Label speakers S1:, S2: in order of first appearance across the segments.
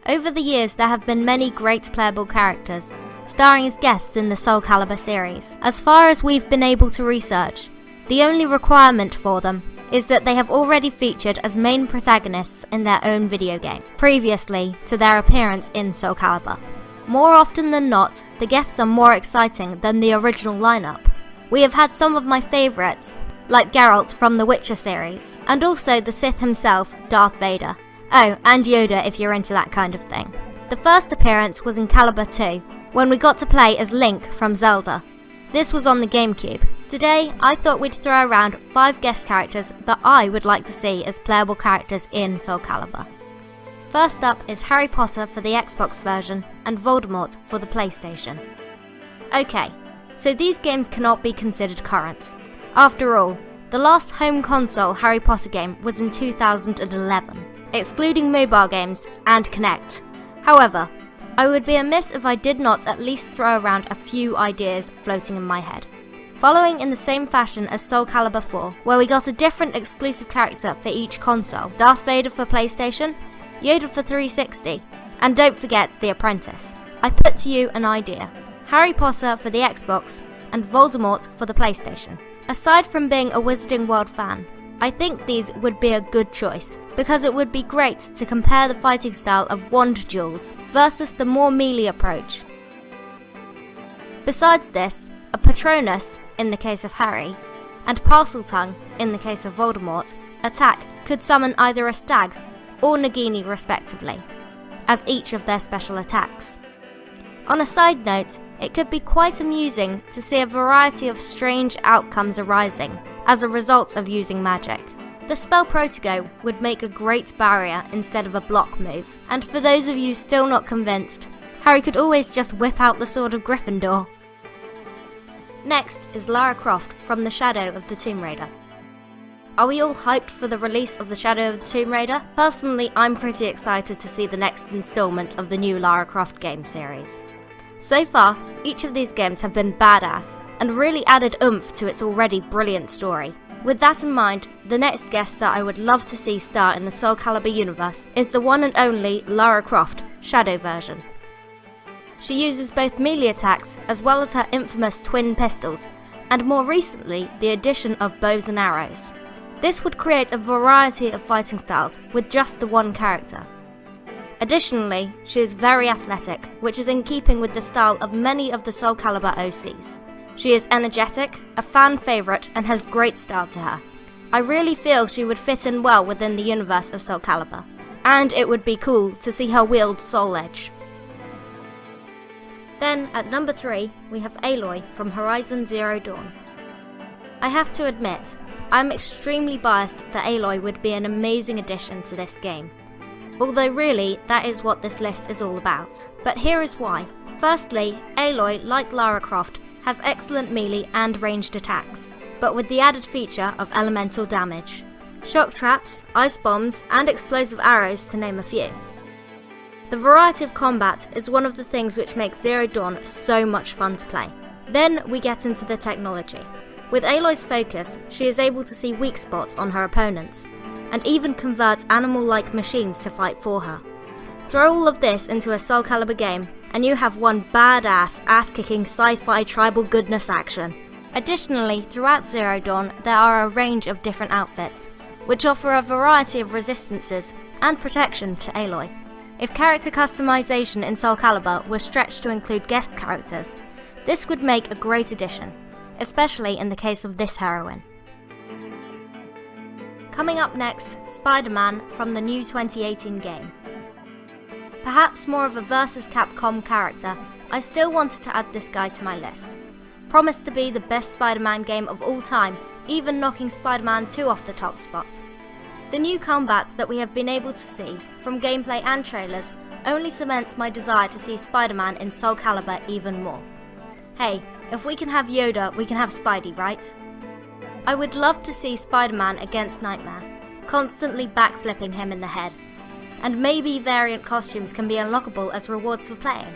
S1: Over the years there have been many great playable characters, starring as guests in the Soul Calibur series. As far as we've been able to research, the only requirement for them is that they have already featured as main protagonists in their own video game, previously to their appearance in Soul Calibur. More often than not, the guests are more exciting than the original lineup. We have had some of my favourites, like Geralt from the Witcher series, and also the Sith himself, Darth Vader. Oh, and Yoda if you're into that kind of thing. The first appearance was in Calibur 2, when we got to play as Link from Zelda. This was on the GameCube. Today, I thought we'd throw around 5 guest characters that I would like to see as playable characters in Soul Calibur. First up is Harry Potter for the Xbox version and Voldemort for the PlayStation. Okay, so these games cannot be considered current. After all, the last home console Harry Potter game was in 2011, excluding mobile games and Kinect. However, I would be amiss if I did not at least throw around a few ideas floating in my head. Following in the same fashion as Soul Calibur 4, where we got a different exclusive character for each console, Darth Vader for PlayStation, Yoda for 360, and don't forget The Apprentice. I put to you an idea: Harry Potter for the Xbox and Voldemort for the PlayStation. Aside from being a Wizarding World fan, I think these would be a good choice, because it would be great to compare the fighting style of wand duels versus the more melee approach. Besides this, a Patronus, in the case of Harry, and Parseltongue, in the case of Voldemort, attack could summon either a stag or Nagini respectively, as each of their special attacks. On a side note, it could be quite amusing to see a variety of strange outcomes arising as a result of using magic. The spell Protego would make a great barrier instead of a block move, and for those of you still not convinced, Harry could always just whip out the sword of Gryffindor. Next is Lara Croft from the Shadow of the Tomb Raider. Are we all hyped for the release of the Shadow of the Tomb Raider? Personally, I'm pretty excited to see the next installment of the new Lara Croft game series. So far, each of these games have been badass, and really added oomph to its already brilliant story. With that in mind, the next guest that I would love to see star in the Soul Calibur universe is the one and only Lara Croft, Shadow version. She uses both melee attacks as well as her infamous twin pistols, and more recently the addition of bows and arrows. This would create a variety of fighting styles with just the one character. Additionally, she is very athletic, which is in keeping with the style of many of the Soul Calibur OCs. She is energetic, a fan favourite, and has great style to her. I really feel she would fit in well within the universe of Soul Calibur, and it would be cool to see her wield Soul Edge. Then, at number 3, we have Aloy from Horizon Zero Dawn. I have to admit, I'm extremely biased that Aloy would be an amazing addition to this game. Although really, that is what this list is all about. But here is why. Firstly, Aloy, like Lara Croft, has excellent melee and ranged attacks, but with the added feature of elemental damage. Shock traps, ice bombs, and explosive arrows to name a few. The variety of combat is one of the things which makes Zero Dawn so much fun to play. Then we get into the technology. With Aloy's focus, she is able to see weak spots on her opponents, and even convert animal-like machines to fight for her. Throw all of this into a Soul Calibur game, and you have one badass, ass-kicking sci-fi tribal goodness action. Additionally, throughout Zero Dawn, there are a range of different outfits, which offer a variety of resistances and protection to Aloy. If character customization in Soul Calibur were stretched to include guest characters, this would make a great addition, especially in the case of this heroine. Coming up next, SpiderMan from the new 2018 game. Perhaps more of a versus Capcom character, I still wanted to add this guy to my list. Promised to be the best Spider-Man game of all time, even knocking Spider-Man 2 off the top spot. The new combats that we have been able to see, from gameplay and trailers, only cements my desire to see Spider-Man in Soul Calibur even more. Hey, if we can have Yoda, we can have Spidey, right? I would love to see Spider-Man against Nightmare, constantly backflipping him in the head. And maybe variant costumes can be unlockable as rewards for playing.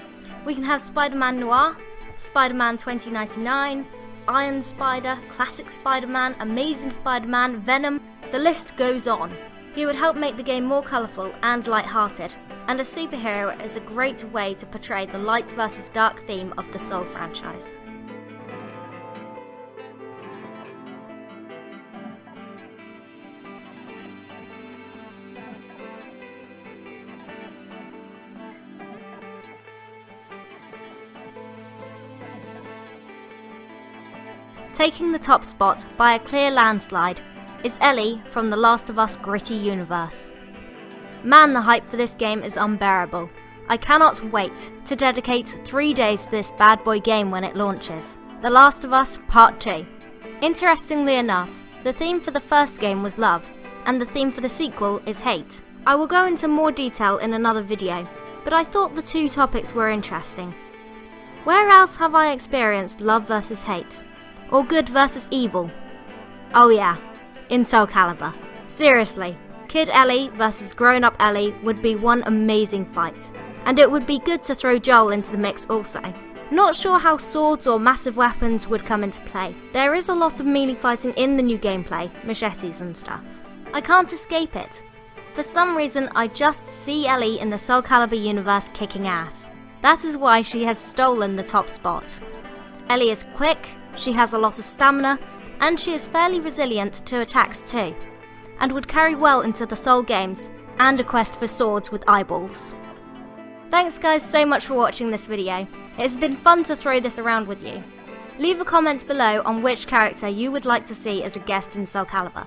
S1: We can have Spider-Man Noir, Spider-Man 2099, Iron Spider, Classic Spider-Man, Amazing Spider-Man, Venom, the list goes on. He would help make the game more colourful and light-hearted, and a superhero is a great way to portray the light versus dark theme of the Soul franchise. Taking the top spot by a clear landslide is Ellie from The Last of Us gritty universe. Man, the hype for this game is unbearable. I cannot wait to dedicate 3 days to this bad boy game when it launches. The Last of Us Part 2. Interestingly enough, the theme for the first game was love, and the theme for the sequel is hate. I will go into more detail in another video, but I thought the two topics were interesting. Where else have I experienced love versus hate? Or good versus evil? Oh yeah, in Soul Calibur. Seriously, Kid Ellie versus grown-up Ellie would be one amazing fight. And it would be good to throw Joel into the mix also. Not sure how swords or massive weapons would come into play. There is a lot of melee fighting in the new gameplay, machetes and stuff. I can't escape it. For some reason I just see Ellie in the Soul Calibur universe kicking ass. That is why she has stolen the top spot. Ellie is quick, she has a lot of stamina, and she is fairly resilient to attacks too, and would carry well into the Soul games and a quest for swords with eyeballs. Thanks guys so much for watching this video. It has been fun to throw this around with you. Leave a comment below on which character you would like to see as a guest in Soul Calibur.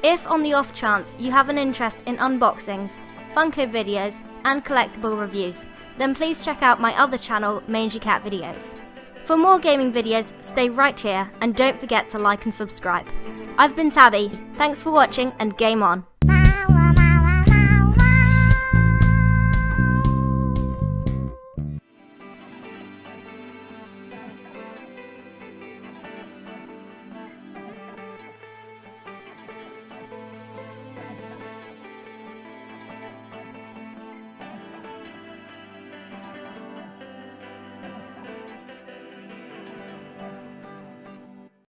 S1: If on the off chance you have an interest in unboxings, Funko videos and collectible reviews, then please check out my other channel, Mangy Cat Videos. For more gaming videos, stay right here and don't forget to like and subscribe. I've been Tabby, thanks for watching and game on.